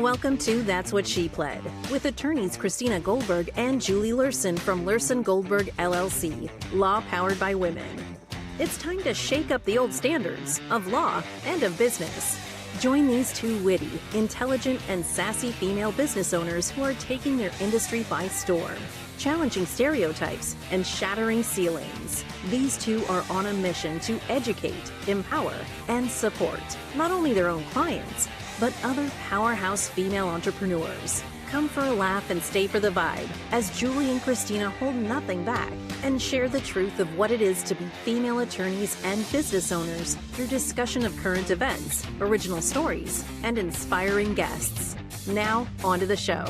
Welcome to That's What She Pled, with attorneys Christina Goldberg and Julie Lurson from Lurson Goldberg LLC, law powered by women. It's time to shake up the old standards of law and of business. Join these two witty, intelligent, and sassy female business owners who are taking their industry by storm, challenging stereotypes and shattering ceilings. These two are on a mission to educate, empower, and support not only their own clients, but other powerhouse female entrepreneurs. Come for a laugh and stay for the vibe as Julie and Christina hold nothing back and share the truth of what it is to be female attorneys and business owners through discussion of current events, original stories, and inspiring guests. Now, on to the show.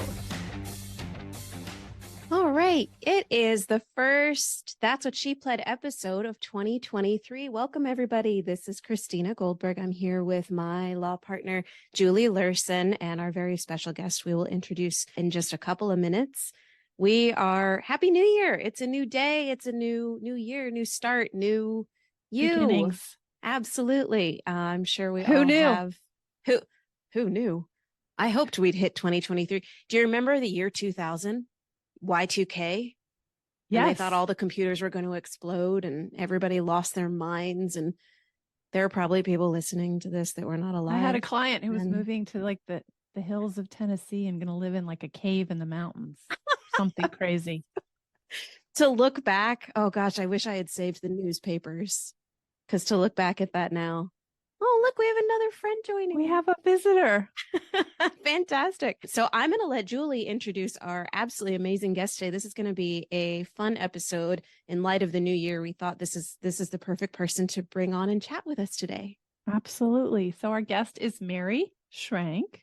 All right. It is the first That's What She Pled episode of 2023. Welcome, everybody. This is Christina Goldberg. I'm here with my law partner, Julie Lurson, and our very special guest we will introduce in just a couple of minutes. We are Happy New Year. It's a new day. It's a new year, new start, new you. Beginnings. Absolutely. I'm sure we Who all knew? have. Who knew? I hoped we'd hit 2023. Do you remember the year 2000? Y2K. Yes. And they thought all the computers were going to explode and everybody lost their minds. And there are probably people listening to this that were not alive. I had a client who was And- moving to like the hills of Tennessee and going to live in like a cave in the mountains. Something crazy. To look back, oh gosh, I wish I had saved the newspapers. Because to look back at that now, oh, look, we have another friend joining. We have a visitor. Fantastic. So I'm going to let Julie introduce our absolutely amazing guest today. This is going to be a fun episode. In light of the new year, we thought this is the perfect person to bring on and chat with us today. Absolutely. So our guest is Mary Schrank.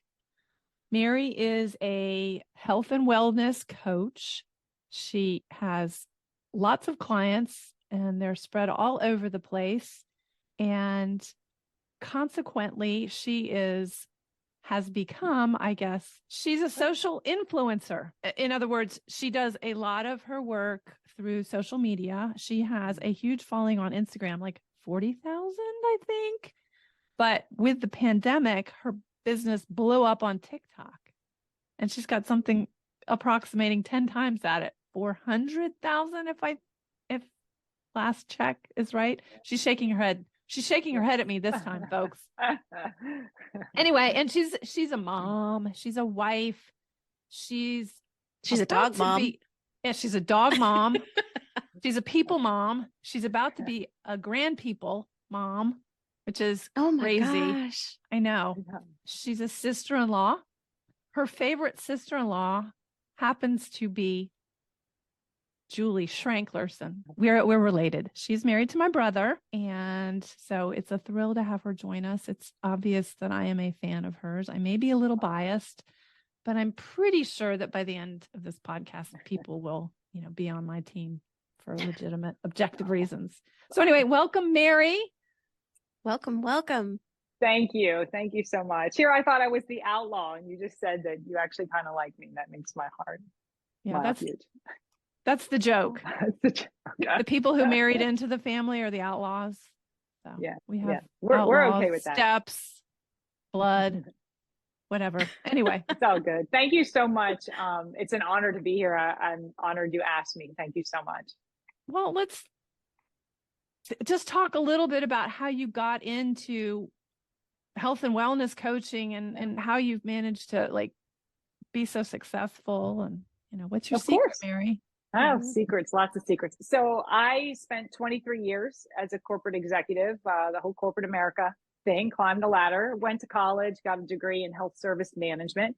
Mary is a health and wellness coach. She has lots of clients and they're spread all over the place. And consequently, she has become, I guess, she's a social influencer. In other words, she does a lot of her work through social media. She has a huge following on Instagram, like 40,000, I think. But with the pandemic, her business blew up on TikTok. And she's got something approximating 10 times that at 400,000, if last check is right. She's shaking her head. She's shaking her head at me this time, folks. Anyway, and she's a mom. She's a wife. She's a dog mom. She's a dog mom. She's a people mom. She's about to be a grand people mom, which is crazy. Gosh. I know. She's a sister-in-law. Her favorite sister-in-law happens to be Julie Schrank Lurson. We're related. She's married to my brother. And so it's a thrill to have her join us. It's obvious that I am a fan of hers. I may be a little biased, but I'm pretty sure that by the end of this podcast, people will, be on my team for legitimate, objective reasons. So anyway, welcome, Mary. Welcome. Thank you. Thank you so much. Here, I thought I was the outlaw, and you just said that you actually kind of like me. That makes my heart huge. That's the joke. That's the joke. The people who married into the family are the outlaws. So we have we're outlaws, okay with that. Steps, blood, whatever. Anyway, it's all good. Thank you so much. It's an honor to be here. I'm honored you asked me. Thank you so much. Well, let's just talk a little bit about how you got into health and wellness coaching and how you've managed to be so successful and what's your secret, Mary? Oh, secrets, lots of secrets. So I spent 23 years as a corporate executive, the whole corporate America thing, climbed the ladder, went to college, got a degree in health service management,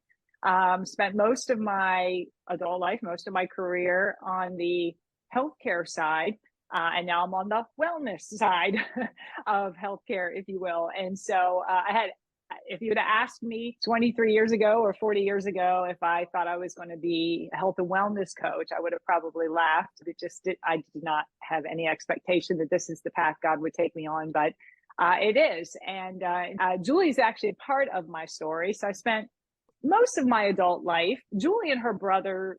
spent most of my adult life, most of my career on the healthcare side. And now I'm on the wellness side of healthcare, if you will. And so if you would have asked me 23 years ago or 40 years ago, if I thought I was going to be a health and wellness coach, I would have probably laughed. I did not have any expectation that this is the path God would take me on, but it is. And Julie's actually a part of my story. So I spent most of my adult life, Julie and her brother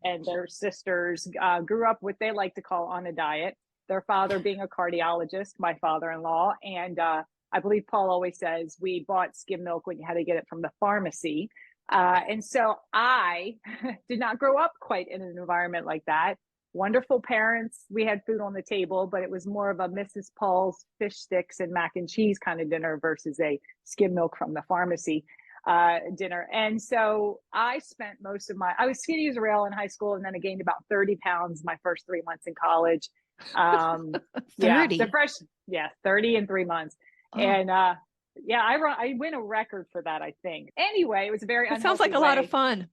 and their sisters grew up what they like to call on a diet. Their father being a cardiologist, my father-in-law, and I believe Paul always says we bought skim milk when you had to get it from the pharmacy. And so I did not grow up quite in an environment like that. Wonderful parents. We had food on the table, but it was more of a Mrs. Paul's fish sticks and mac and cheese kind of dinner versus a skim milk from the pharmacy dinner. And so I spent I was skinny as a rail in high school, and then I gained about 30 pounds my first 3 months in college. 30. 30 in 3 months. Oh. And I win a record for that, I think. Anyway, it was a very It sounds like a lot of fun.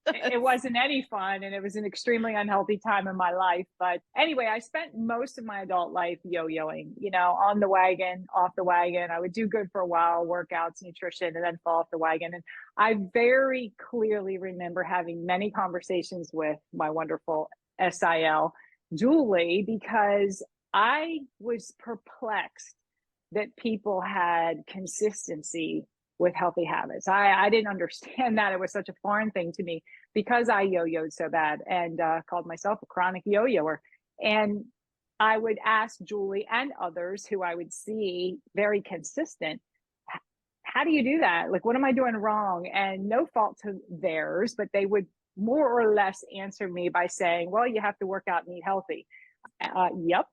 It wasn't any fun, and it was an extremely unhealthy time in my life. But anyway, I spent most of my adult life yo-yoing, on the wagon, off the wagon. I would do good for a while, workouts, nutrition, and then fall off the wagon. And I very clearly remember having many conversations with my wonderful SIL, Julie, because I was perplexed that people had consistency with healthy habits. I didn't understand that. It was such a foreign thing to me because I yo-yoed so bad and called myself a chronic yo-yoer. And I would ask Julie and others who I would see very consistent, how do you do that? Like, what am I doing wrong? And no fault to theirs, but they would more or less answer me by saying, well, you have to work out and eat healthy. Yep.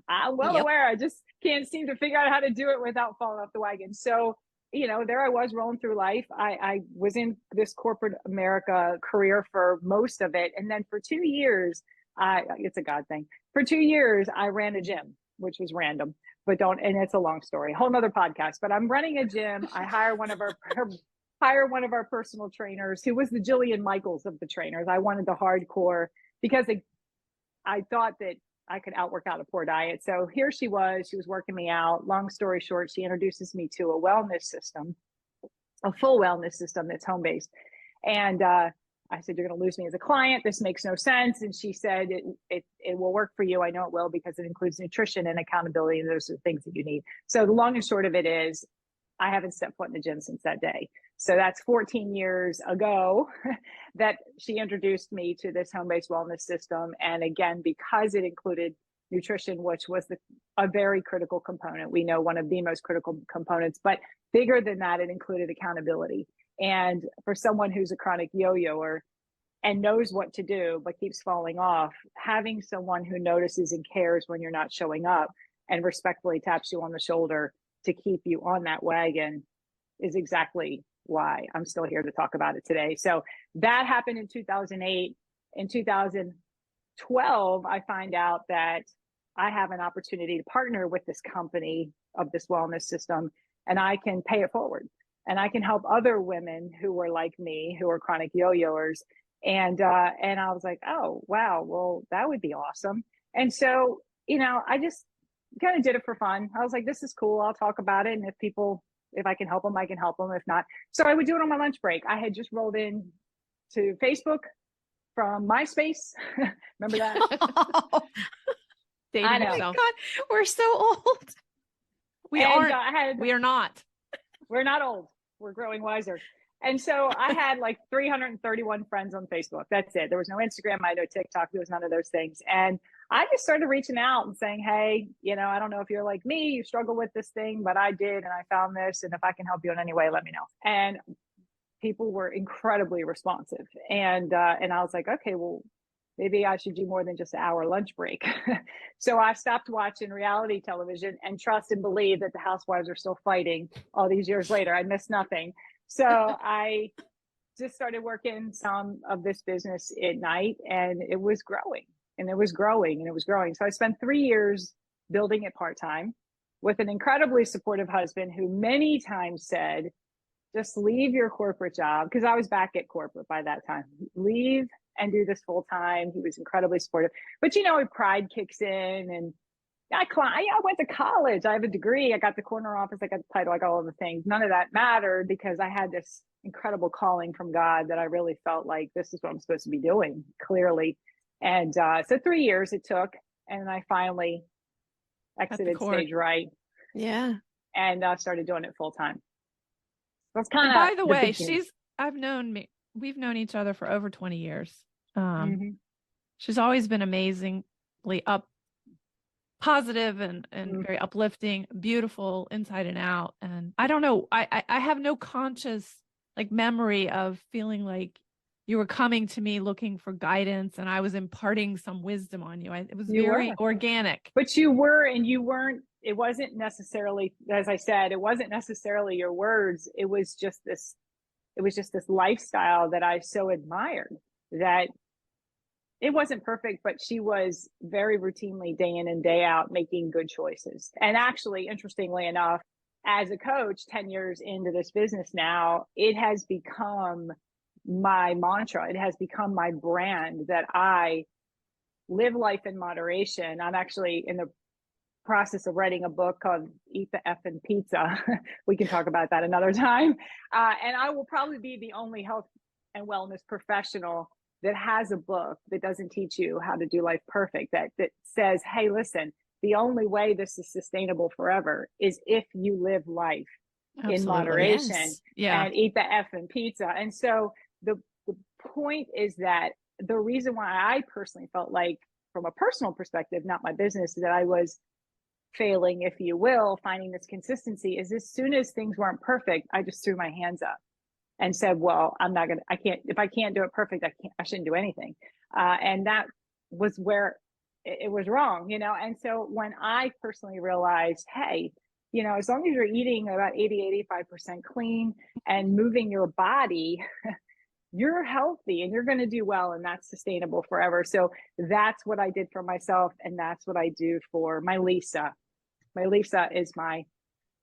I'm well aware. I just can't seem to figure out how to do it without falling off the wagon. So, there I was rolling through life. I was in this corporate America career for most of it. And then for 2 years, it's a God thing. For 2 years, I ran a gym, which was random, and it's a long story, whole nother podcast, but I'm running a gym. I hire one of our personal trainers, who was the Jillian Michaels of the trainers. I wanted the hardcore because I thought that I could outwork out a poor diet. So here she was working me out. Long story short, she introduces me to a wellness system, a full wellness system that's home-based. And I said, you're going to lose me as a client. This makes no sense. And she said, it will work for you. I know it will, because it includes nutrition and accountability. And those are the things that you need. So the long and short of it is, I haven't stepped foot in the gym since that day. So that's 14 years ago that she introduced me to this home-based wellness system. And again, because it included nutrition, which was a very critical component. We know one of the most critical components, but bigger than that, it included accountability. And for someone who's a chronic yo-yoer and knows what to do, but keeps falling off, having someone who notices and cares when you're not showing up and respectfully taps you on the shoulder to keep you on that wagon is exactly why I'm still here to talk about it today. So that happened in 2008. In 2012, I find out that I have an opportunity to partner with this company of this wellness system, and I can pay it forward. And I can help other women who were like me, who are chronic yo-yoers. And I was like, oh, wow, well, that would be awesome. And so, I just kind of did it for fun. I was like, this is cool. I'll talk about it. And if I can help them, I can help them. If not, so I would do it on my lunch break. I had just rolled in to Facebook from MySpace. Remember that? Dating Oh my yourself. God, we're so old. We are not. We're not old. We're growing wiser. And so I had like 331 friends on Facebook. That's it. There was no Instagram. I had no TikTok. There was none of those things. And I just started reaching out and saying, hey, I don't know if you're like me, you struggle with this thing, but I did. And I found this. And if I can help you in any way, let me know. And people were incredibly responsive. And I was like, okay, well, maybe I should do more than just an hour lunch break. So I stopped watching reality television and trust and believe that the housewives are still fighting all these years later. I missed nothing. So I just started working some of this business at night, and it was growing and it was growing and it was growing. So I spent 3 years building it part-time with an incredibly supportive husband who many times said, just leave your corporate job. Because I was back at corporate by that time. Leave and do this full time. He was incredibly supportive. But pride kicks in, and I went to college. I have a degree. I got the corner office. I got the title. I got all the things. None of that mattered because I had this incredible calling from God that I really felt like this is what I'm supposed to be doing, clearly. And so 3 years it took, and I finally exited stage right. Yeah. And started doing it full time. That's kind of. By the way, we've known each other for over 20 years. She's always been amazingly positive and very uplifting, beautiful inside and out. And I don't know, I have no conscious like memory of feeling like you were coming to me looking for guidance and I was imparting some wisdom on you. It was You very were. organic. But you were, and you weren't, it wasn't necessarily, as I said, it wasn't necessarily your words. It was just this lifestyle that I so admired, that it wasn't perfect, but she was very routinely day in and day out making good choices. And actually, interestingly enough, as a coach, 10 years into this business now, it has become my mantra. It has become my brand that I live life in moderation. I'm actually in the process of writing a book called Eat the Effing Pizza. We can talk about that another time. And I will probably be the only health and wellness professional that has a book that doesn't teach you how to do life perfect, that says, hey, listen, the only way this is sustainable forever is if you live life in moderation. Yes. Yeah. And eat the effing pizza. And so the point is that the reason why I personally felt like, from a personal perspective, not my business, that I was failing, if you will, finding this consistency, is as soon as things weren't perfect, I just threw my hands up and said, well, if I can't do it perfect, I shouldn't do anything. And that was where it was wrong, And so when I personally realized, hey, as long as you're eating about 85% clean and moving your body, you're healthy and you're going to do well, and that's sustainable forever. So that's what I did for myself. And that's what I do for my Lisa. My Lisa is my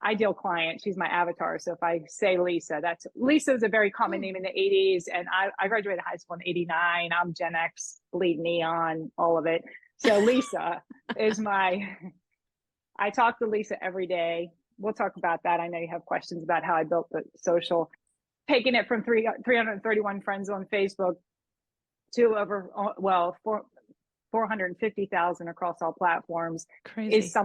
ideal client. She's my avatar. So if I say Lisa, Lisa is a very common name in the 80s. And I graduated high school in 89. I'm Gen X, bleed neon, all of it. So Lisa is I talk to Lisa every day. We'll talk about that. I know you have questions about how I built the social, taking it from 331 friends on Facebook to over, 450,000 across all platforms. Crazy. Is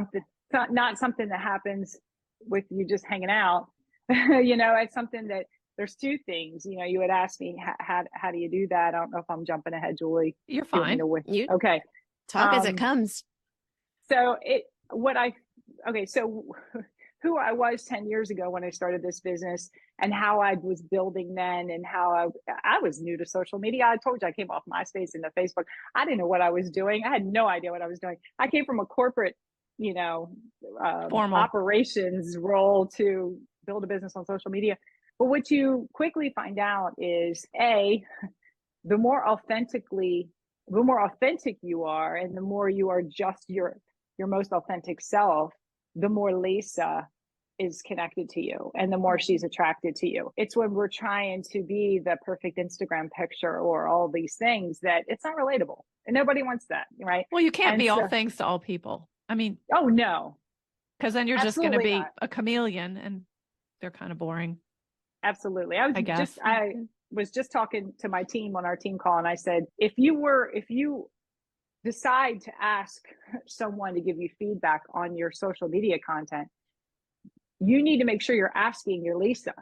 not something that happens with you just hanging out. It's something that there's two things. You had asked me, how do you do that? I don't know if I'm jumping ahead, Julie. You're fine. Okay. Talk as it comes. So who I was 10 years ago when I started this business, and how I was building then, and how I was new to social media. I told you I came off MySpace into Facebook. I didn't know what I was doing. I had no idea what I was doing. I came from a corporate, operations role to build a business on social media. But what you quickly find out is, the more authentic you are, and the more you are just your most authentic self, the more Lisa is connected to you, and the more she's attracted to you. It's when we're trying to be the perfect Instagram picture or all these things that it's not relatable, and nobody wants that, right? Well, you can't be all things to all people. I mean, oh no, because then you're just going to be not. a chameleon, and they're kind of boring. Absolutely. I was just talking to my team on our team call, and I said, if you decide to ask someone to give you feedback on your social media content, you need to make sure you're asking your Lisa.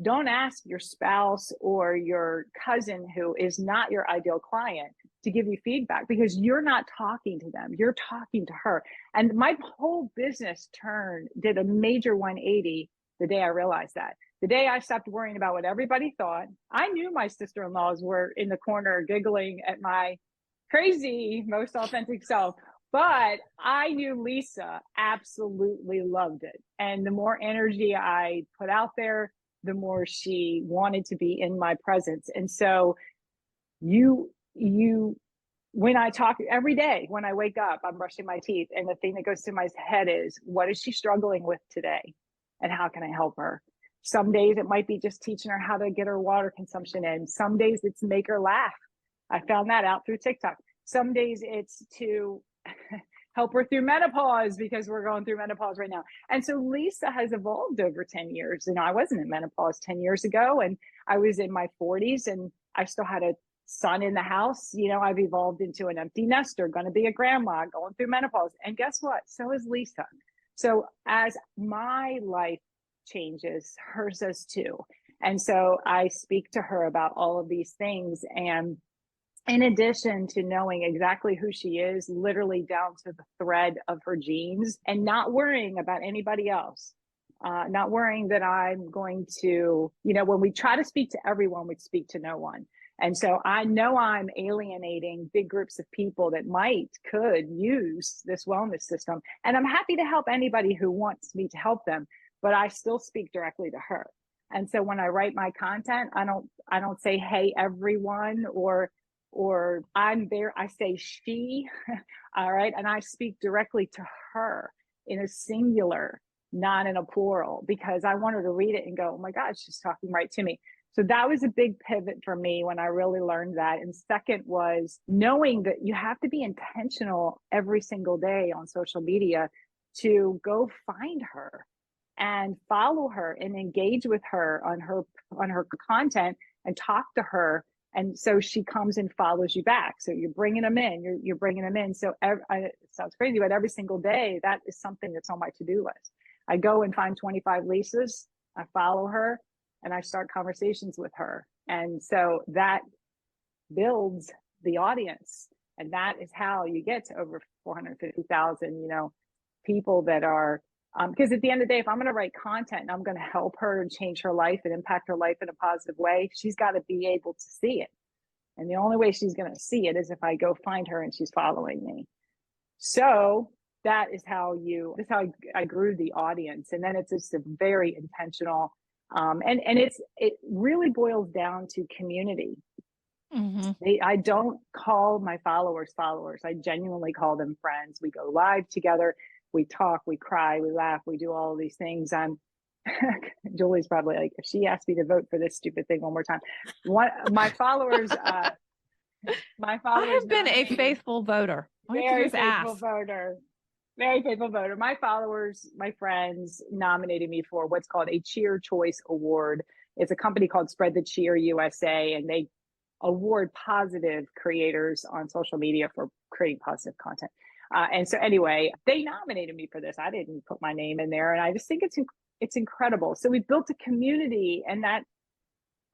Don't ask your spouse or your cousin, who is not your ideal client, to give you feedback, because you're not talking to them. You're talking to her. And my whole business did a major 180 the day I realized that. The day I stopped worrying about what everybody thought. I knew my sister-in-laws were in the corner giggling at my crazy, most authentic self. But I knew Lisa absolutely loved it. And the more energy I put out there, the more she wanted to be in my presence. And so when I talk every day, when I wake up, I'm brushing my teeth, and the thing that goes through my head is, what is she struggling with today? And how can I help her? Some days it might be just teaching her how to get her water consumption in. Some days it's make her laugh. I found that out through TikTok. Some days it's to help her through menopause, because we're going through menopause right now. And so Lisa has evolved over 10 years. I wasn't in menopause 10 years ago, and I was in my 40s, and I still had a son in the house. I've evolved into an empty nester, going to be a grandma, going through menopause. And guess what? So is Lisa. So as my life changes, hers does too. And so I speak to her about all of these things. And in addition to knowing exactly who she is, literally down to the thread of her genes, and not worrying about anybody else. not worrying that I'm going to, when we try to speak to everyone, we speak to no one. And so I know I'm alienating big groups of people that could use this wellness system. And I'm happy to help anybody who wants me to help them, but I still speak directly to her. And so when I write my content, I don't say, hey, everyone, or I'm there. I say she, all right. And I speak directly to her in a singular, not in a plural, because I want her to read it and go, oh my God, she's talking right to me. So that was a big pivot for me when I really learned that. And second was knowing that you have to be intentional every single day on social media to go find her and follow her and engage with her on her content and talk to her. And so she comes and follows you back. So you're bringing them in, you're bringing them in. So it sounds crazy, but every single day, that is something that's on my to-do list. I go and find 25 Lisas, I follow her, and I start conversations with her. And so that builds the audience. And that is how you get to over 450,000, people that are, because at the end of the day, if I'm going to write content and I'm going to help her and change her life and impact her life in a positive way, she's got to be able to see it. And the only way she's going to see it is if I go find her and she's following me. So that is how I grew the audience. And then it's just a very intentional, and it really boils down to community. Mm-hmm. I don't call my followers. I genuinely call them friends. We go live together. We talk, we cry, we laugh, we do all of these things. Julie's probably like, if she asked me to vote for this stupid thing one more time. My followers, I have been a faithful voter. Very faithful voter. My followers, my friends nominated me for what's called a Cheer Choice Award. It's a company called Spread the Cheer USA, and they award positive creators on social media for creating positive content. And so anyway, they nominated me for this. I didn't put my name in there. And I just think it's incredible. So we built a community, and that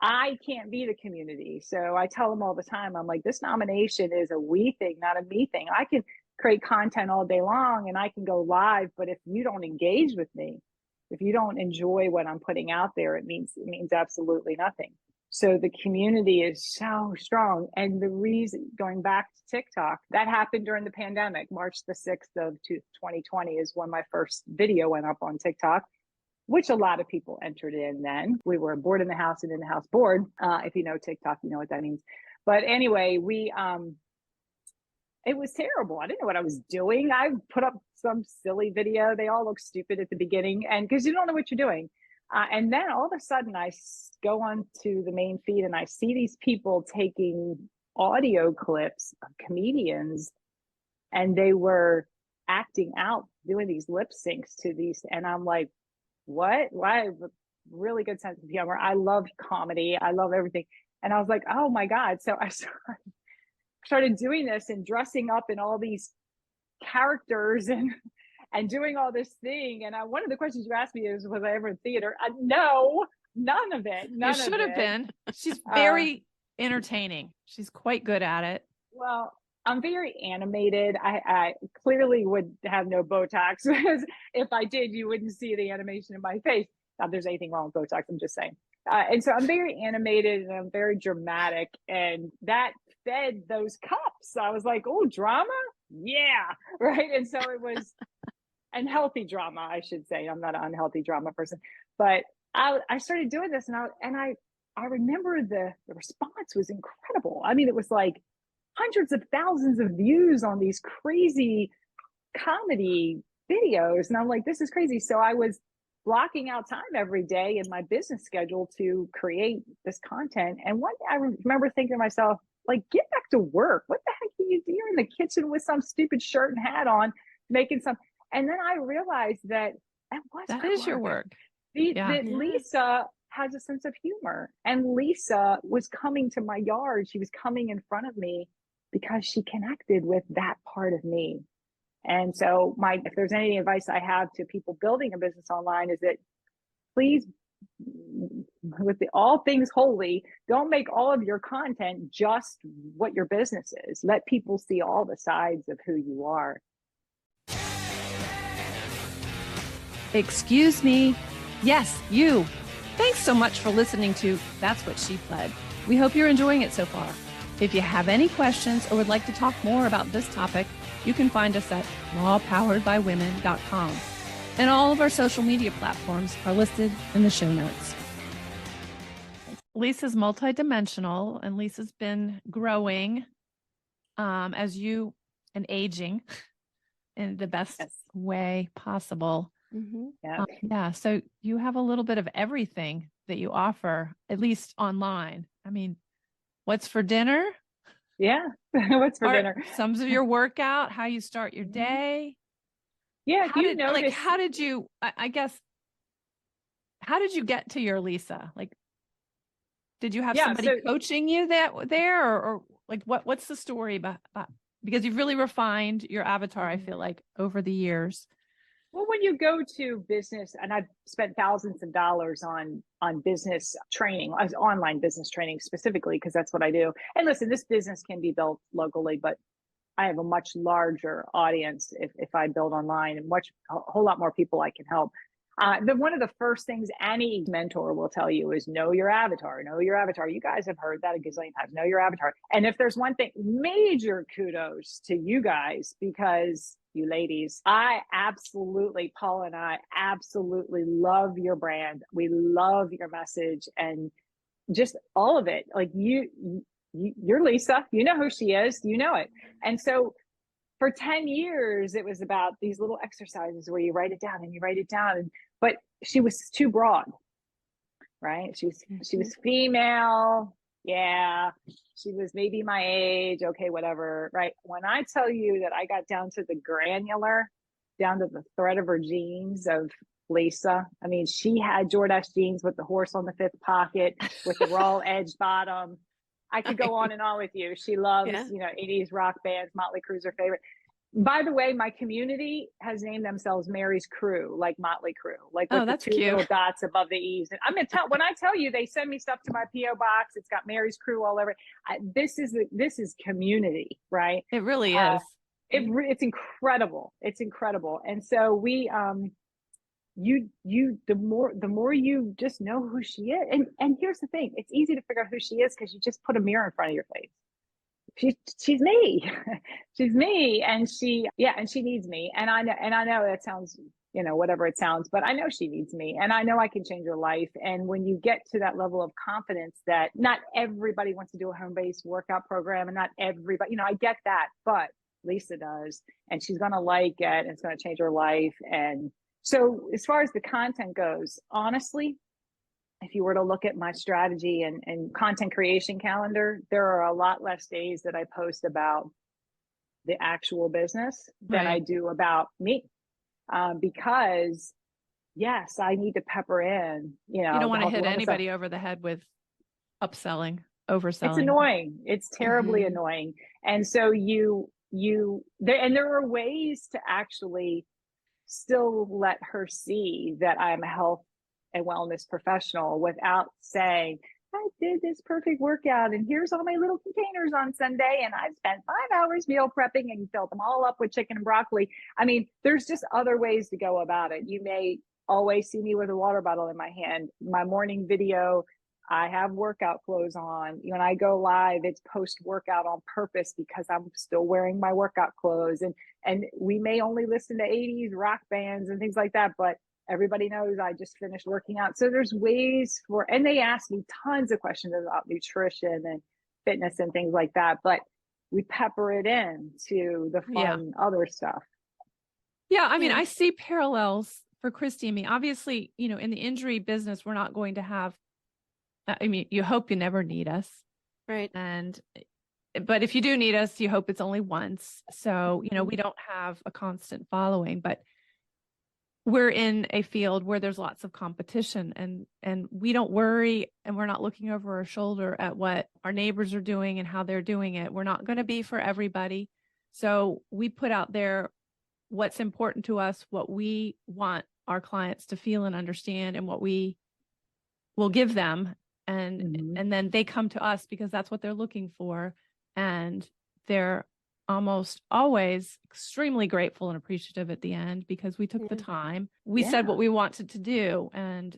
I can't be the community. So I tell them all the time, I'm like, this nomination is a we thing, not a me thing. I can create content all day long and I can go live, but if you don't engage with me, if you don't enjoy what I'm putting out there, it means absolutely nothing. So the community is so strong. And the reason, going back to TikTok, that happened during the pandemic. March the 6th of 2020 is when my first video went up on TikTok, which a lot of people entered in then. We were bored in the house and in the house bored. If you know TikTok, you know what that means. But anyway, it was terrible. I didn't know what I was doing. I put up some silly video. They all look stupid at the beginning, and because you don't know what you're doing. And then all of a sudden I go on to the main feed and I see these people taking audio clips of comedians, and they were acting out, doing these lip syncs to these. And I'm like, what? Why? I have a really good sense of humor. I love comedy. I love everything. And I was like, oh my God. So I started doing this and dressing up in all these characters and doing all this thing. And one of the questions you asked me is, was I ever in theater? No, none of it. You should have been. She's very entertaining. She's quite good at it. Well, I'm very animated. I clearly would have no Botox, because if I did, you wouldn't see the animation in my face. Not there's anything wrong with Botox, I'm just saying. And so I'm very animated and I'm very dramatic, and that fed those cups. I was like, oh, drama? Yeah, right. And so it was unhealthy drama, I should say. I'm not an unhealthy drama person, but I started doing this, and I remember the response was incredible. I mean, it was like hundreds of thousands of views on these crazy comedy videos. And I'm like, this is crazy. So I was blocking out time every day in my business schedule to create this content. And one day I remember thinking to myself, like, get back to work. What the heck are you doing? You're in the kitchen with some stupid shirt and hat on, making some. And then I realized that that is your work. That Lisa has a sense of humor. And Lisa was coming to my yard. She was coming in front of me because she connected with that part of me. And so if there's any advice I have to people building a business online, is that please, with all things holy, don't make all of your content just what your business is. Let people see all the sides of who you are. Excuse me, Yes, you. Thanks so much for listening to That's What She Pled. We hope you're enjoying it so far. If you have any questions or would like to talk more about this topic, you can find us at lawpoweredbywomen.com. And all of our social media platforms are listed in the show notes. Lisa's multidimensional, and Lisa's been growing as you and aging in the best way possible. Yeah. So you have a little bit of everything that you offer, at least online. I mean, what's for dinner? Yeah. What's for dinner? Some of your workout, how you start your day. Yeah. How did you get to your Lisa? Like, did you have somebody coaching you or like what's the story about, because you've really refined your avatar, I feel like, over the years. Well, when you go to business, and I've spent thousands of dollars on business training, online business training specifically, because that's what I do. And listen, this business can be built locally, but I have a much larger audience if I build online, and a whole lot more people I can help. One of the first things any mentor will tell you is know your avatar. Know your avatar. You guys have heard that a gazillion times. Know your avatar. And if there's one thing, major kudos to you guys, because you ladies, Paul and I absolutely love your brand. We love your message and just all of it. Like you're Lisa. You know who she is. You know it. And so for 10 years, it was about these little exercises where you write it down and you write it down. But she was too broad, right? She was female. Yeah. She was maybe my age. Okay, whatever. Right. When I tell you that I got down to the granular, down to the thread of her jeans of Lisa. I mean, she had Jordache jeans with the horse on the fifth pocket with the raw edge bottom. I could go on and on with you. She loves, 80s rock bands. Motley Crue's her favorite. By the way, my community has named themselves Mary's Crew, like Motley Crue, like with the two little dots above the E's. And I'm gonna when I tell you, they send me stuff to my PO box. It's got Mary's Crew all over it. This is community, right? It really is. It's incredible. It's incredible. And so we, the more you just know who she is. And here's the thing, it's easy to figure out who she is because you just put a mirror in front of your face. She's me. She's me. And she needs me. And I know that sounds, whatever it sounds, but I know she needs me and I know I can change her life. And when you get to that level of confidence that not everybody wants to do a home-based workout program and not everybody, I get that, but Lisa does, and she's going to like it and it's going to change her life. And so as far as the content goes, honestly, if you were to look at my strategy and content creation calendar, there are a lot less days that I post about the actual business than I do about me. Because yes, I need to pepper in, you don't want to hit anybody over the head with upselling, overselling. It's annoying. It's terribly annoying. And so there are ways to actually still let her see that I'm a health and wellness professional without saying, I did this perfect workout and here's all my little containers on Sunday and I spent 5 hours meal prepping and filled them all up with chicken and broccoli. I mean, there's just other ways to go about it. You may always see me with a water bottle in my hand. My morning video, I have workout clothes on. When I go live, it's post-workout on purpose because I'm still wearing my workout clothes. And we may only listen to 80s rock bands and things like that, but everybody knows I just finished working out. So there's ways and they ask me tons of questions about nutrition and fitness and things like that, but we pepper it in to the fun other stuff. Yeah. I mean, I see parallels for Christy and me. Obviously, in the injury business, we're not going to have, you hope you never need us. Right. But if you do need us, you hope it's only once. So, we don't have a constant following, but we're in a field where there's lots of competition and we don't worry and we're not looking over our shoulder at what our neighbors are doing and how they're doing it. We're not going to be for everybody. So we put out there what's important to us, what we want our clients to feel and understand, and what we will give them. And then they come to us because that's what they're looking for. And they're almost always extremely grateful and appreciative at the end because we took the time. We said what we wanted to do. And,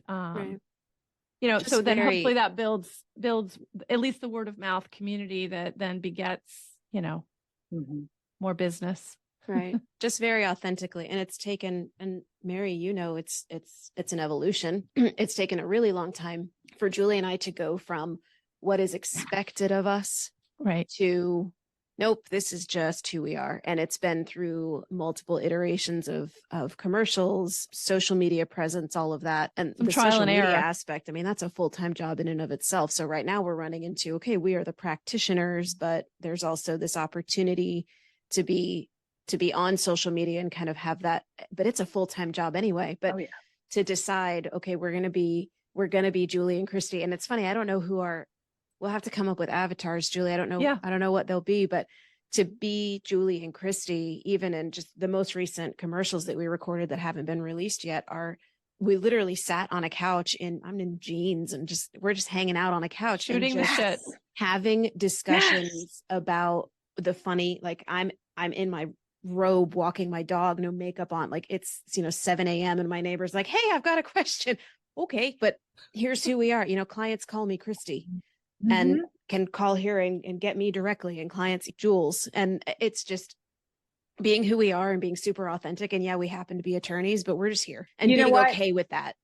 Just so then very- hopefully that builds at least the word of mouth community that then begets, more business. Right. Just very authentically. And it's taken, and Mary, it's an evolution. It's taken a really long time for Julie and I to go from what is expected of us to nope, this is just who we are. And it's been through multiple iterations of commercials, social media presence, all of that. And some the trial social and media error aspect, I mean, that's a full-time job in and of itself. So right now we're running into, okay, we are the practitioners, but there's also this opportunity to be on social media and kind of have that, but it's a full-time job anyway. But to decide, okay, we're going to be Julie and Christy. And it's funny, I don't know we'll have to come up with avatars, Julie. I don't know. Yeah. I don't know what they'll be, but to be Julie and Christy, even in just the most recent commercials that we recorded that haven't been released yet, we literally sat on a couch I'm in jeans and we're just hanging out on a couch, shooting the shit, having discussions about the funny, like I'm in my robe walking my dog, no makeup on, like it's 7 a.m. and my neighbor's like, hey, I've got a question. Okay, but here's who we are. Clients call me Christy and can call here and get me directly, and clients Jules. And it's just being who we are and being super authentic. And yeah, we happen to be attorneys, but we're just here and being okay with that.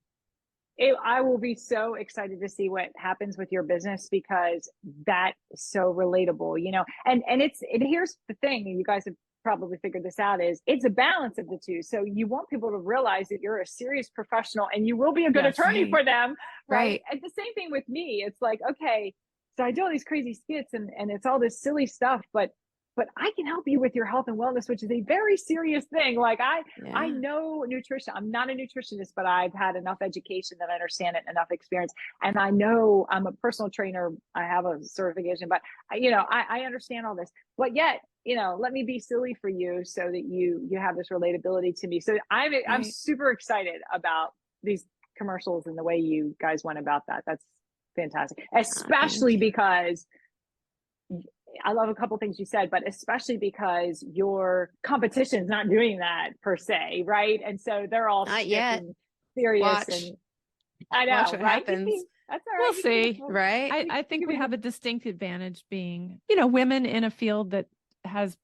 I will be so excited to see what happens with your business because that is so relatable, and here's the thing, and you guys have probably figured this out, is it's a balance of the two. So you want people to realize that you're a serious professional and you will be a good attorney for them. Right. And the same thing with me. It's like, okay, so I do all these crazy skits and it's all this silly stuff, but I can help you with your health and wellness, which is a very serious thing. Like I know nutrition. I'm not a nutritionist, but I've had enough education that I understand it, enough experience. And I know I'm a personal trainer. I have a certification, but I understand all this, but yet, let me be silly for you so that you have this relatability to me. So I'm super excited about these commercials and the way you guys went about that. That's fantastic, especially because I love a couple things you said, but especially because your competition's not doing that per se, right? And so they're all serious. And I know, watch what happens. That's all right. We'll see, right? I think we have a distinct advantage being, women in a field that has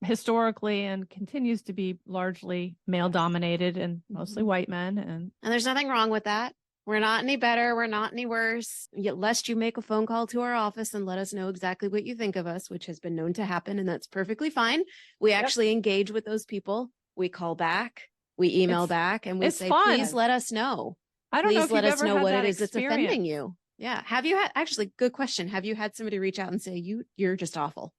historically and continues to be largely male dominated and mostly white men. And there's nothing wrong with that. We're not any better. We're not any worse. Yet lest you make a phone call to our office and let us know exactly what you think of us, which has been known to happen. And that's perfectly fine. We actually engage with those people. We call back, we email back, and we say, please let us know. I don't know if let you've us ever know had what that it is that's experience. offending you. Yeah. Have you had, actually, good question. Have you had somebody reach out and say, you're just awful?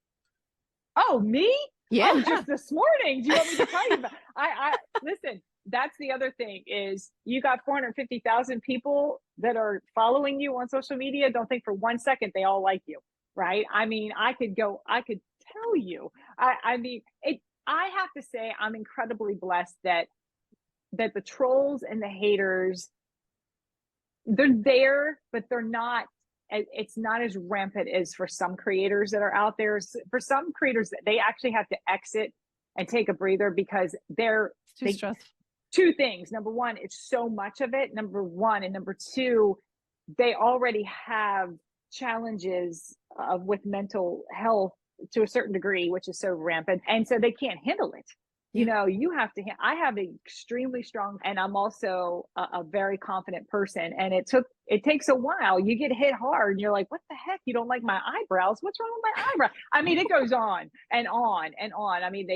Oh, me? Yeah. Oh, just this morning. Do you want me to tell you about? I listen. That's the other thing is you got 450,000 people that are following you on social media. Don't think for 1 second they all like you, right? I mean, I could tell you. I have to say I'm incredibly blessed that the trolls and the haters, they're there, but they're not. It's not as rampant as for some creators that are out there. For some creators, they actually have to exit and take a breather because they're too stressful. Two things. Number one, it's so much of it. Number one. And number two, they already have challenges with mental health to a certain degree, which is so rampant. And so they can't handle it. You have to, I have an extremely strong, and I'm also a very confident person. And it takes a while. You get hit hard and you're like, what the heck? You don't like my eyebrows? What's wrong with my eyebrow? I mean, it goes on and on and on. I mean,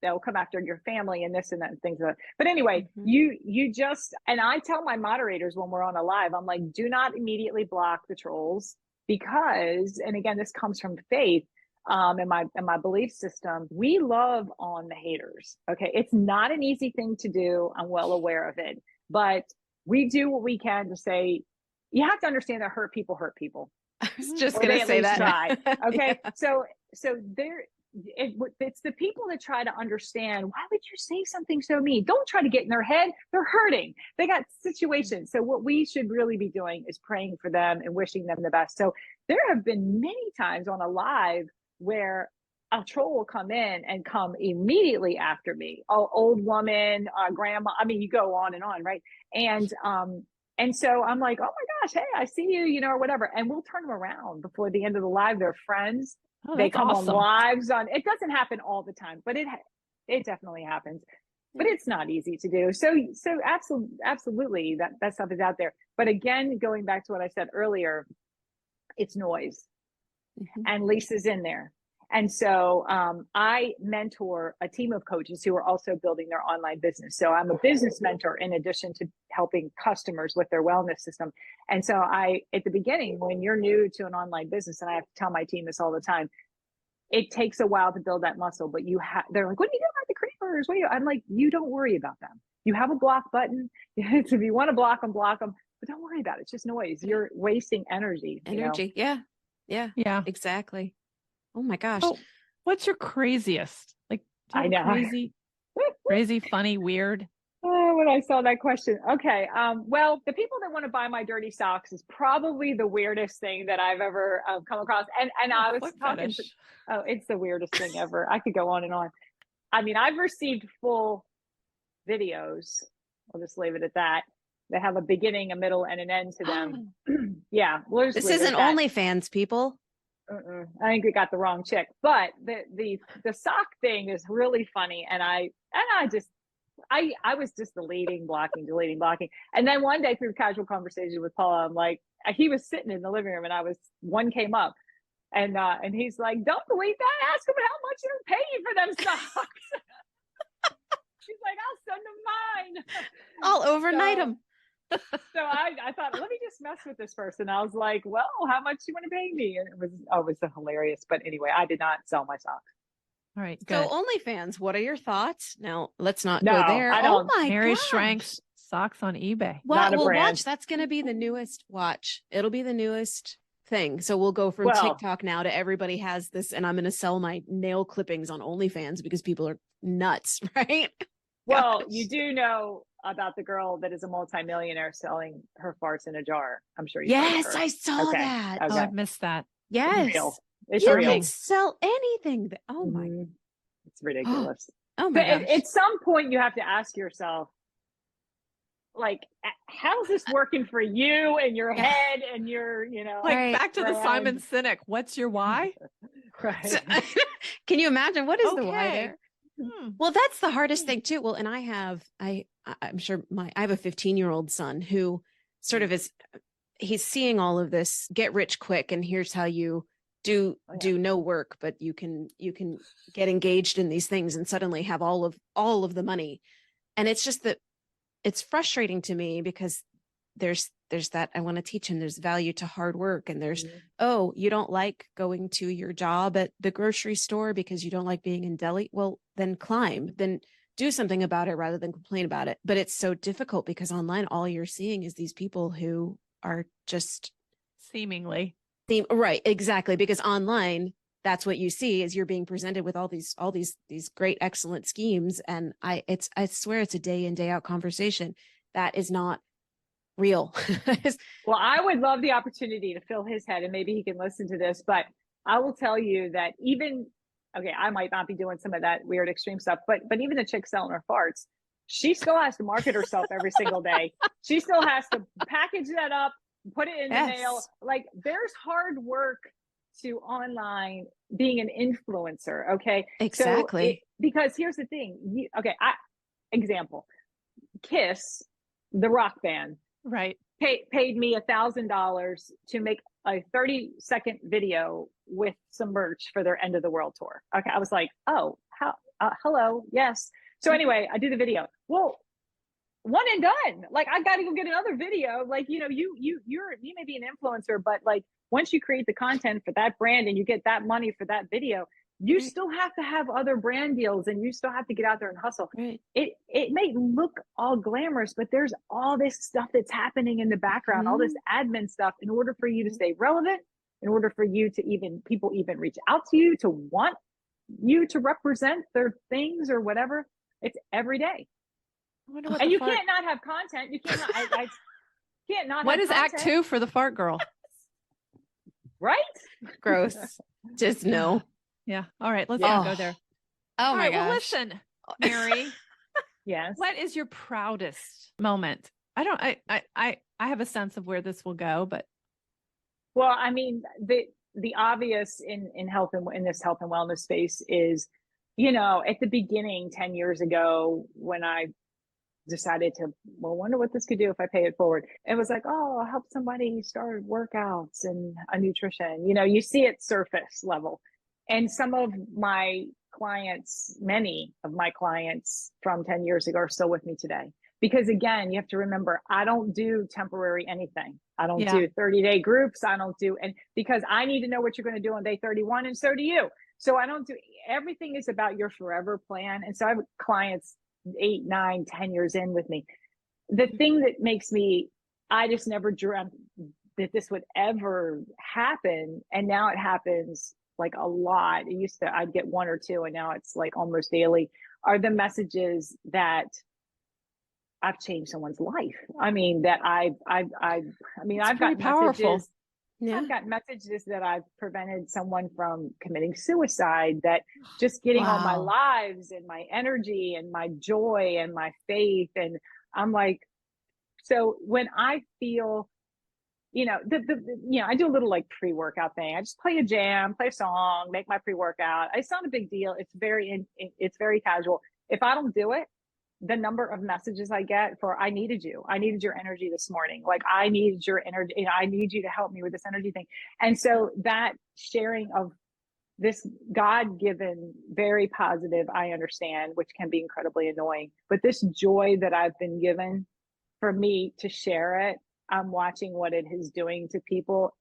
they'll come after your family and this and that and things like that. But anyway, you just, and I tell my moderators when we're on a live, I'm like, do not immediately block the trolls because, and again, this comes from faith, in my belief system, we love on the haters. Okay. It's not an easy thing to do. I'm well aware of it, but we do what we can to say, you have to understand that hurt people. I was just going to say that. Try. Okay. Yeah. So it's the people that try to understand, why would you say something so mean? Don't try to get in their head. They're hurting. They got situations. So what we should really be doing is praying for them and wishing them the best. So there have been many times on a live where a troll will come in and come immediately after me. Oh, old woman, grandma. I mean, you go on and on, right? And so I'm like, oh my gosh, hey, I see you, you know, or whatever. And we'll turn them around before the end of the live. They're friends. Oh, They that's come awesome. on lives on. It doesn't happen all the time, but it definitely happens. But it's not easy to do. So absolutely that stuff is out there. But again, going back to what I said earlier, it's noise. And Lisa's in there. And so I mentor a team of coaches who are also building their online business. So I'm a business mentor in addition to helping customers with their wellness system. And so at the beginning, when you're new to an online business, and I have to tell my team this all the time, it takes a while to build that muscle, but they're like, what do you do about the creamers? I'm like, you don't worry about them. You have a block button. If you want to block them, but don't worry about it. It's just noise. You're wasting energy. Energy. You know? Yeah, exactly. Oh my gosh. Oh, what's your craziest? Like, I know. Crazy, funny, weird. Oh, when I saw that question. Okay. Well, the people that want to buy my dirty socks is probably the weirdest thing that I've ever come across. And I was talking it's the weirdest thing ever. I could go on and on. I mean, I've received full videos. I'll just leave it at that. They have a beginning, a middle, and an end to them. Yeah. This isn't OnlyFans, people. I think we got the wrong chick. But the sock thing is really funny. And I was just deleting, blocking. And then one day through casual conversation with Paula, I'm like, he was sitting in the living room and one came up and he's like, don't delete that. Ask him how much you're paying for them socks. She's like, I'll send them mine. I'll overnight them. So I thought, let me just mess with this person. I was like, well, how much do you want to pay me? And it was hilarious. But anyway, I did not sell my socks. All right, good. So OnlyFans, what are your thoughts? Now, let's not go there. I don't. Oh my Mary gosh. Schrank's socks on eBay. Not a brand. Watch. That's going to be the newest watch. It'll be the newest thing. So we'll go from TikTok now to everybody has this, and I'm going to sell my nail clippings on OnlyFans because people are nuts, right? Well, you do know about the girl that is a multimillionaire selling her farts in a jar. I'm sure you. Yes, I saw that. Oh, I missed that. Yes. It's you real. can sell anything. Oh my. It's ridiculous. Oh my gosh. At some point you have to ask yourself, like, how's this working for you and your head and your, like back to the Simon Sinek. What's your why? Right. Can you imagine what is the why there? Well, that's the hardest thing too. Well, and I'm sure I have a 15-year-old son who sort of he's seeing all of this get rich quick. And here's how you do no work, but you can get engaged in these things and suddenly have all of the money. And it's just that it's frustrating to me because there's that I want to teach him there's value to hard work. And there's, you don't like going to your job at the grocery store because you don't like being in deli. Well, then then do something about it rather than complain about it. But it's so difficult because online, all you're seeing is these people who are just seemingly Right, exactly. Because online, that's what you see is you're being presented with all these great, excellent schemes. And I swear it's a day in, day out conversation that is not real. Well, I would love the opportunity to fill his head and maybe he can listen to this, but I will tell you that I might not be doing some of that weird extreme stuff, but even the chick selling her farts, she still has to market herself every single day. She still has to package that up, put it in the mail. Like there's hard work to online being an influencer. Okay. Exactly. So because here's the thing. Example, Kiss, the rock band, right, paid me $1,000 to make a 30-second video with some merch for their end of the world tour. Okay. I was like, hello. Yes. So anyway, I do the video. Well, one and done. Like I got to go get another video. Like, you may be an influencer, but like once you create the content for that brand and you get that money for that video, you still have to have other brand deals and you still have to get out there and hustle. Right. It may look all glamorous, but there's all this stuff that's happening in the background, all this admin stuff in order for you to stay relevant, in order for you to people reach out to you, to want you to represent their things or whatever. It's every day. And you can't not have content. You can't I can't not What have is content. Act 2 for the fart girl? Right? Gross. Just no. Yeah. All right. Let's Yeah. not go there. Oh All my right. gosh. Well, listen, Mary, Yes. what is your proudest moment? I have a sense of where this will go, but Well, I mean, the obvious in health and in this health and wellness space is, at the beginning, 10 years ago, when I decided to, well, wonder what this could do if I pay it forward. It was like, oh, I'll help somebody start workouts and a nutrition. You see it surface level. And some of my clients, many of my clients from 10 years ago are still with me today. Because again, you have to remember, I don't do temporary anything. I don't do 30-day groups. I don't do, and because I need to know what you're going to do on day 31, and so do you. So I don't do, everything is about your forever plan. And so I have clients 8, 9, 10 years in with me. The thing that makes me, I just never dreamt that this would ever happen. And now it happens like a lot. It used to, I'd get 1 or 2, and now it's like almost daily, are the messages that I've changed someone's life. I mean, that I've got powerful. messages. Yeah. I've got messages that I've prevented someone from committing suicide, that just getting all my lives and my energy and my joy and my faith. And I'm like, so when I feel, I do a little like pre-workout thing. I just play a jam, play a song, make my pre-workout. It's not a big deal. It's very casual. If I don't do it, the number of messages I get for, I needed you. I needed your energy this morning. Like, I needed your energy. I need you to help me with this energy thing. And so that sharing of this God-given, very positive, I understand, which can be incredibly annoying, but this joy that I've been given for me to share it, I'm watching what it is doing to people.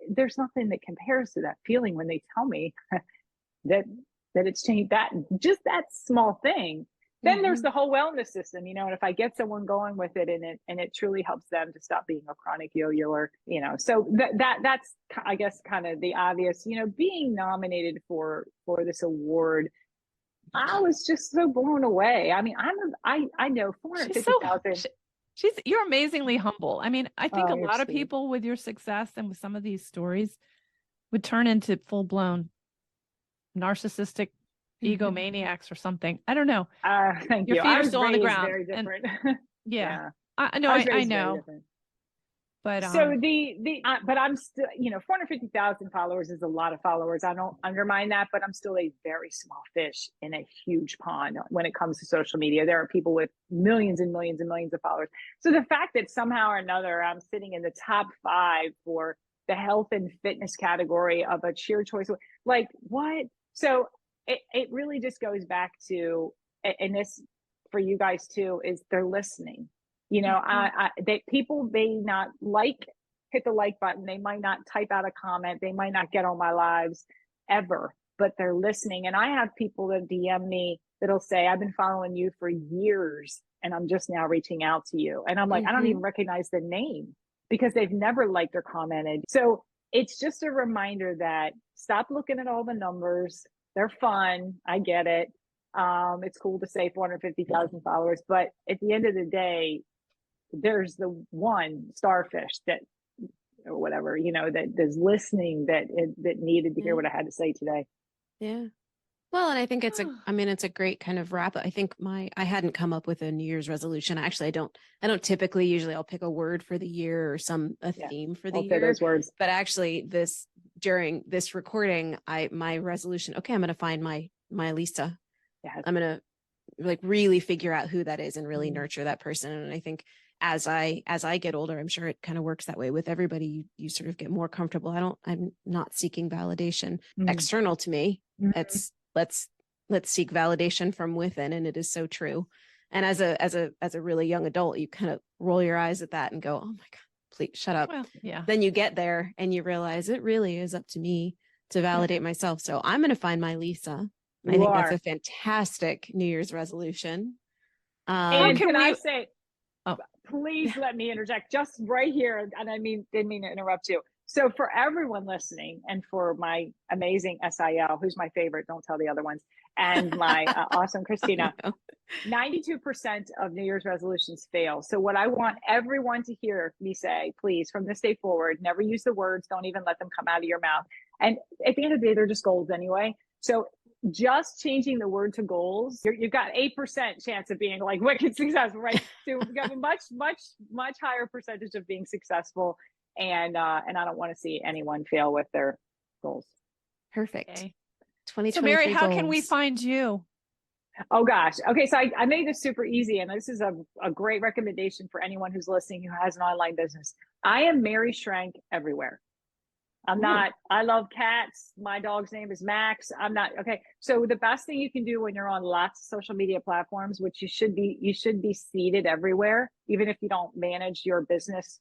There's nothing that compares to that feeling when they tell me that it's changed, that just that small thing. Then there's the whole wellness system, and if I get someone going with it and it truly helps them to stop being a chronic yo-yoer, so that's, I guess, kind of the obvious, being nominated for this award. I was just so blown away. I mean, I know 450,000. You're amazingly humble. I mean, I think a lot of sweet. people with your success and with some of these stories would turn into full-blown narcissistic egomaniacs or something. I don't know. Thank Your you. feet I are was still on the ground. very different. Yeah. I know. I know. But so but I'm still, 450,000 followers is a lot of followers. I don't undermine that, but I'm still a very small fish in a huge pond when it comes to social media. There are people with millions and millions and millions of followers. So the fact that somehow or another I'm sitting in the top 5 for the health and fitness category of a cheer choice, like what? So it really just goes back to, and this for you guys too, is they're listening. People may not hit the like button. They might not type out a comment. They might not get on my lives ever, but they're listening. And I have people that DM me that'll say, I've been following you for years and I'm just now reaching out to you. And I'm like, I don't even recognize the name because they've never liked or commented. So it's just a reminder that stop looking at all the numbers. They're fun. I get it. It's cool to say 450,000 followers, but at the end of the day, there's the one starfish that, or whatever, that is listening, that needed to hear what I had to say today. Yeah. Well, and I think it's a great kind of wrap. I think I hadn't come up with a New Year's resolution. Actually, I don't typically, usually I'll pick a word for the year or a theme for the year. Those words. But actually during this recording, my resolution, okay, I'm going to find my Lisa. Yes. I'm going to like really figure out who that is and really nurture that person. And I think as I get older, I'm sure it kind of works that way with everybody. You sort of get more comfortable. I'm not seeking validation external to me. It's let's seek validation from within. And it is so true. And as a really young adult, you kind of roll your eyes at that and go, oh my God, please shut up. Well, yeah. Then you get there and you realize it really is up to me to validate myself. So I'm going to find my Lisa. I think that's a fantastic New Year's resolution. And can I say, please let me interject just right here. And didn't mean to interrupt you. So for everyone listening, and for my amazing SIL, who's my favorite, don't tell the other ones, and my awesome Christina, 92% of New Year's resolutions fail. So what I want everyone to hear me say, please, from this day forward, never use the words, don't even let them come out of your mouth. And at the end of the day, they're just goals anyway. So just changing the word to goals, you've got 8% chance of being like wicked successful, right? So we have a much higher percentage of being successful. And I don't want to see anyone fail with their goals. Perfect. Okay. 2023 So Mary, how goals. can we find you? Oh gosh. Okay. So I made this super easy, and this is a great recommendation for anyone who's listening who has an online business. I am Mary Schrank everywhere. I love cats. My dog's name is Max. Okay. So the best thing you can do when you're on lots of social media platforms, which you should be seated everywhere, even if you don't manage your business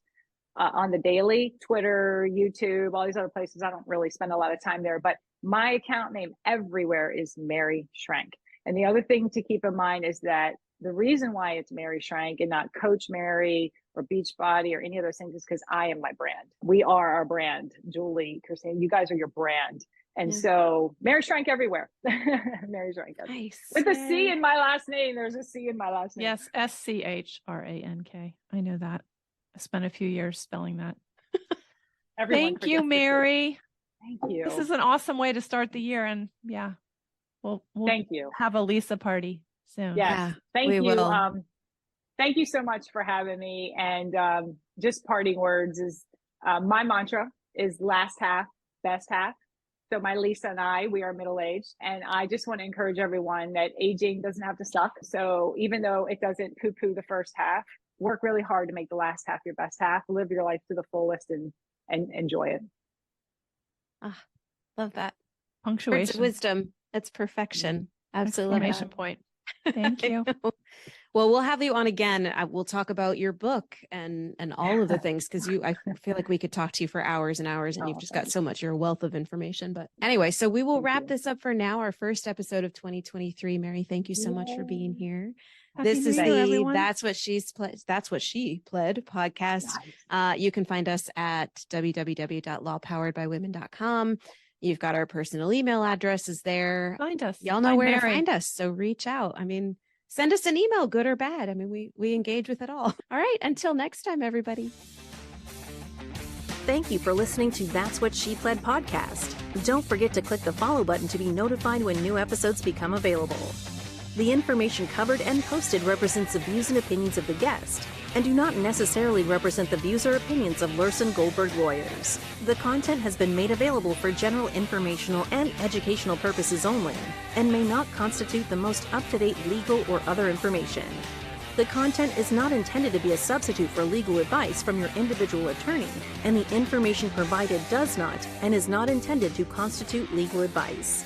on the daily, Twitter, YouTube, all these other places. I don't really spend a lot of time there, but my account name everywhere is Mary Schrank. And the other thing to keep in mind is that the reason why it's Mary Schrank and not Coach Mary or Beachbody or any of those things is because I am my brand. We are our brand. Julie, Christina, you guys are your brand. And so Mary Schrank everywhere. Mary Schrank everywhere. Nice. With a C in my last name. There's a C in my last name. Yes, Schrank. I know that. I spent a few years spelling that. Thank you, Mary. Thank you. This is an awesome way to start the year. And yeah, we'll thank you. Have a Lisa party soon. Yes. Yeah, thank you. Will. Thank you so much for having me. And just parting words is my mantra is last half, best half. So my Lisa and I, we are middle-aged, and I just want to encourage everyone that aging doesn't have to suck. So even though it doesn't poo-poo the first half, work really hard to make the last half your best half. Live your life to the fullest and enjoy it. Love that. Punctuation. Words of wisdom. It's perfection. Absolutely. Exclamation point. Thank you. Well, we'll have you on again. We'll talk about your book and all of the things, because I feel like we could talk to you for hours and hours, and you've just got so much. You're a wealth of information. But anyway, so we will wrap this up for now. Our first episode of 2023. Mary, thank you so much for being here. This is the That's What She Pled podcast. Nice. You can find us at www.lawpoweredbywomen.com. You've got our personal email addresses there. Find us. Y'all know where to find us. So reach out. I mean, send us an email, good or bad. I mean, we engage with it all. All right. Until next time, everybody. Thank you for listening to That's What She Pled podcast. Don't forget to click the follow button to be notified when new episodes become available. The information covered and posted represents the views and opinions of the guest and do not necessarily represent the views or opinions of Lursen Goldberg lawyers. The content has been made available for general informational and educational purposes only and may not constitute the most up-to-date legal or other information. The content is not intended to be a substitute for legal advice from your individual attorney, and the information provided does not and is not intended to constitute legal advice.